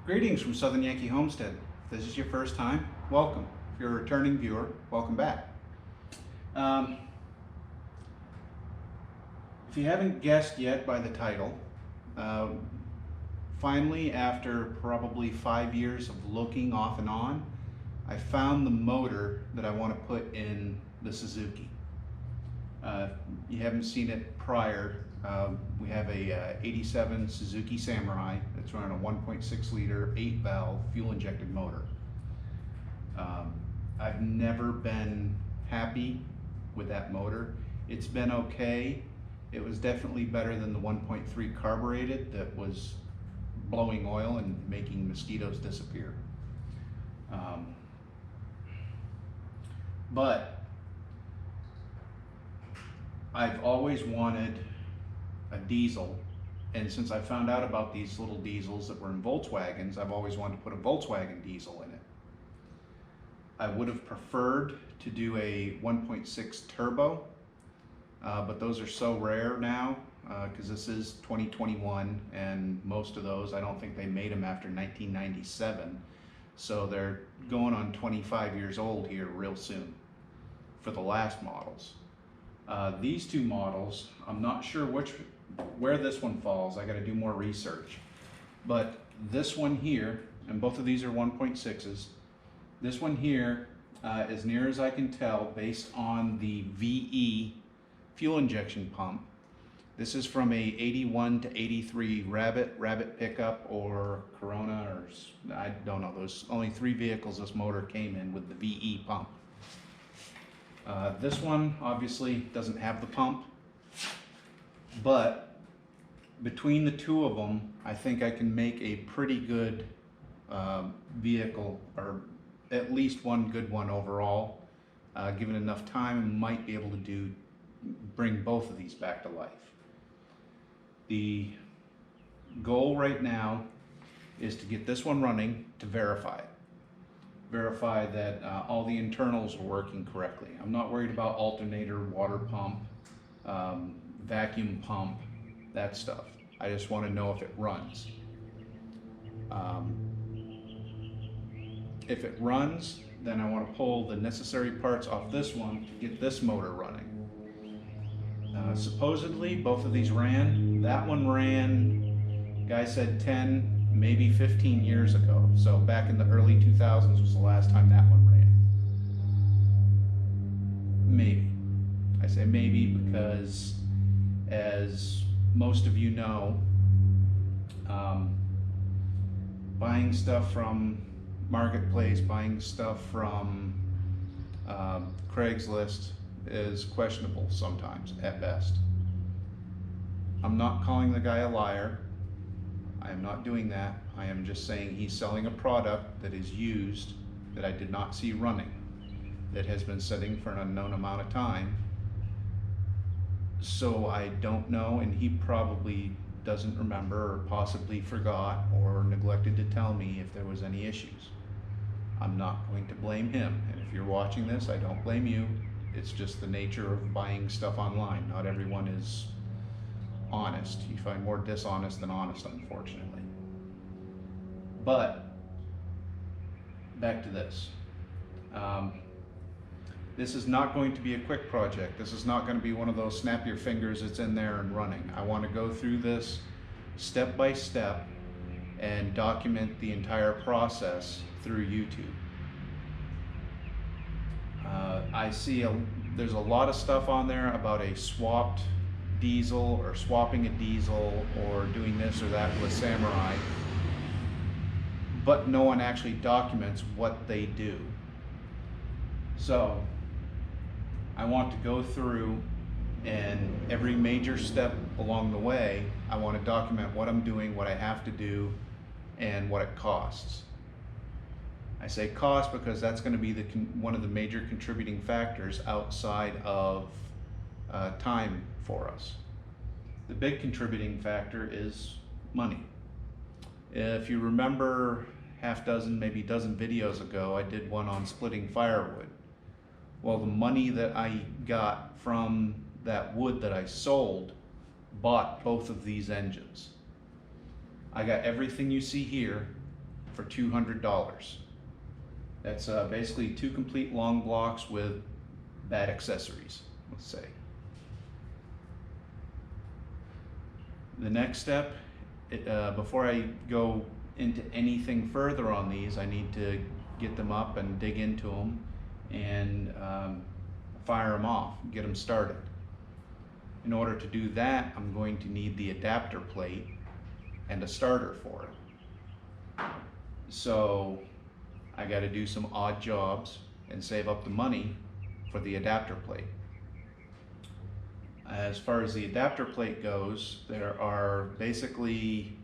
Greetings from Southern Yankee Homestead. If this is your first time, welcome. If you're a returning viewer, welcome back. If you haven't guessed yet by the title, finally after probably 5 years of looking off and on, I found the motor that I want to put in the Suzuki. You haven't seen it prior. We have a 87 Suzuki Samurai that's running a 1.6 liter 8 valve fuel injected motor. I've never been happy with that motor. It's been okay. It was definitely better than the 1.3 carbureted that was blowing oil and making mosquitoes disappear. But I've always wanted a diesel, and since I found out about these little diesels that were in Volkswagens, I've always wanted to put a Volkswagen diesel in it. I would have preferred to do a 1.6 turbo, but those are so rare now because this is 2021, and most of those, I don't think they made them after 1997, so they're going on 25 years old here real soon for the last models. These two models, I'm not sure where this one falls. I got to do more research. But this one here, and both of these are 1.6s. This one here, as near as I can tell, based on the VE fuel injection pump, this is from a 81 to 83 Rabbit pickup or Corona, or I don't know. There's only 3 vehicles this motor came in with the VE pump. This one obviously doesn't have the pump, but between the two of them, I think I can make a pretty good vehicle, or at least one good one overall. Given enough time, I might be able to bring both of these back to life. The goal right now is to get this one running to verify it. Verify that all the internals are working correctly. I'm not worried about alternator, water pump, vacuum pump, that stuff. I just want to know if it runs. If it runs, then I want to pull the necessary parts off this one to get this motor running. Supposedly both of these ran. That one ran, guy said 10, maybe 15 years ago. So back in the early 2000s was the last time that one ran. Maybe. I say maybe because, as most of you know, buying stuff from Marketplace, buying stuff from Craigslist is questionable sometimes, at best. I'm not calling the guy a liar. I am not doing that. I am just saying he's selling a product that is used, that I did not see running, that has been sitting for an unknown amount of time. So I don't know, and he probably doesn't remember, or possibly forgot or neglected to tell me if there was any issues. I'm not going to blame him, and if you're watching this, I don't blame you. It's just the nature of buying stuff online. Not everyone is honest. You find more dishonest than honest, unfortunately. But back to this. This is not going to be a quick project. This is not going to be one of those snap your fingers, it's in there and running. I want to go through this step by step and document the entire process through YouTube. I see there's a lot of stuff on there about a swapped diesel, or swapping a diesel, or doing this or that with Samurai, but no one actually documents what they do. So I want to go through, and every major step along the way, I want to document what I'm doing, what I have to do, and what it costs. I say cost because that's going to be one of the major contributing factors outside of time for us. The big contributing factor is money. If you remember half dozen, maybe dozen videos ago, I did one on splitting firewood. Well, the money that I got from that wood that I sold bought both of these engines. I got everything you see here for $200. That's basically 2 complete long blocks with bad accessories, let's say. The next step, before I go into anything further on these, I need to get them up and dig into them and fire them off, get them started. In order to do that, I'm going to need the adapter plate and a starter for it. So I got to do some odd jobs and save up the money for the adapter plate. As far as the adapter plate goes, there are basically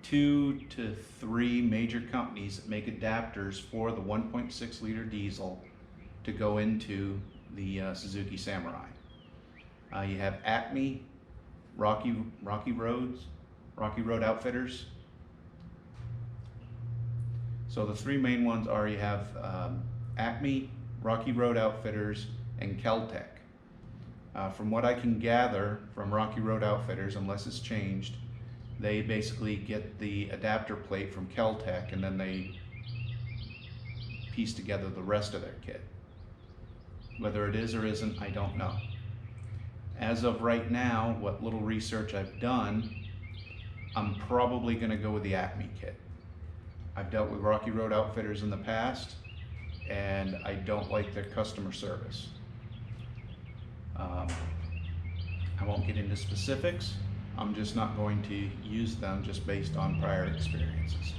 2 to 3 major companies that make adapters for the 1.6 liter diesel to go into the Suzuki Samurai. You have Acme, Rocky Road Outfitters. So the 3 main ones are, you have Acme, Rocky Road Outfitters, and Keltec. From what I can gather from Rocky Road Outfitters, unless it's changed, they basically get the adapter plate from Keltec and then they piece together the rest of their kit. Whether it is or isn't, I don't know. As of right now, what little research I've done, I'm probably going to go with the Acme kit. I've dealt with Rocky Road Outfitters in the past, and I don't like their customer service. I won't get into specifics. I'm just not going to use them just based on prior experiences.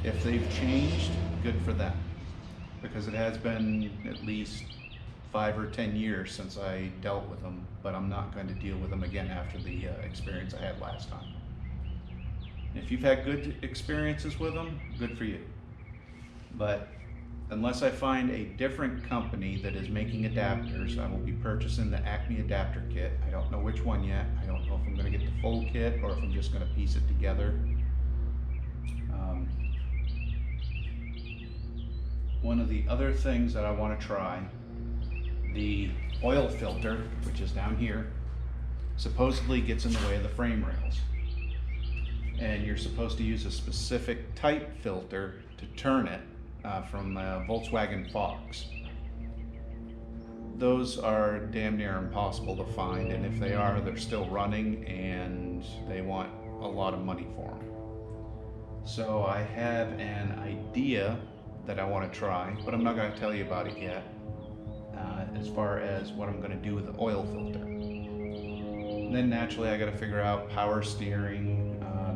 If they've changed, good for them, because it has been at least 5 or 10 years since I dealt with them, but I'm not going to deal with them again after the experience I had last time. If you've had good experiences with them, good for you. But unless I find a different company that is making adapters, I will be purchasing the Acme adapter kit. I don't know which one yet. I don't know if I'm going to get the full kit or if I'm just going to piece it together. One of the other things that I want to try, the oil filter, which is down here, supposedly gets in the way of the frame rails. And you're supposed to use a specific type filter to turn it from Volkswagen Fox. Those are damn near impossible to find, and if they are, they're still running and they want a lot of money for them. So I have an idea that I want to try, but I'm not going to tell you about it yet, as far as what I'm going to do with the oil filter. And then naturally I got to figure out power steering,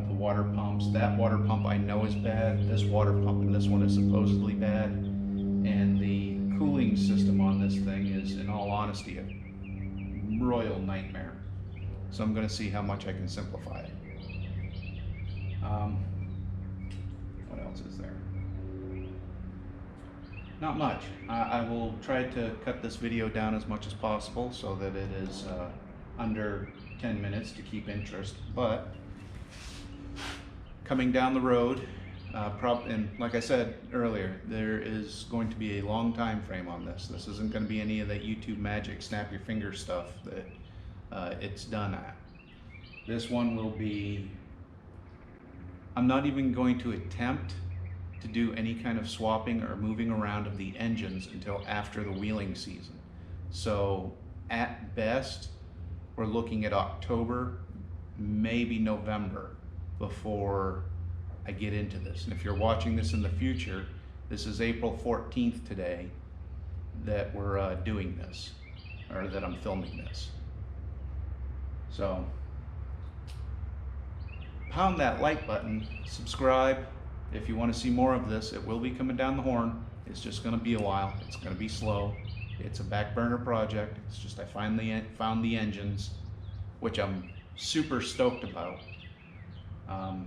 the water pumps. That water pump I know is bad. This water pump and this one is supposedly bad. And the cooling system on this thing is, in all honesty, a royal nightmare. So I'm going to see how much I can simplify it. What else is there? Not much. I will try to cut this video down as much as possible so that it is under 10 minutes to keep interest, but coming down the road, and like I said earlier, there is going to be a long time frame on this. This isn't going to be any of that YouTube magic snap your finger stuff that it's done at. This one will be, I'm not even going to attempt to do any kind of swapping or moving around of the engines until after the wheeling season. So at best, we're looking at October, maybe November before I get into this. And if you're watching this in the future, this is April 14th today that we're doing this, or that I'm filming this. So pound that like button, subscribe. If you want to see more of this, it will be coming down the horn. It's just going to be a while. It's going to be slow. It's a back burner project. It's just I finally found the engines, which I'm super stoked about. Now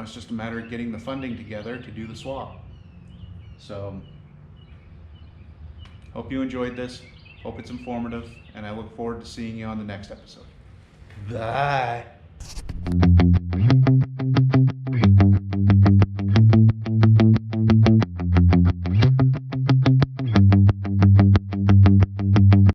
it's just a matter of getting the funding together to do the swap. So, hope you enjoyed this. Hope it's informative, and I look forward to seeing you on the next episode. Bye.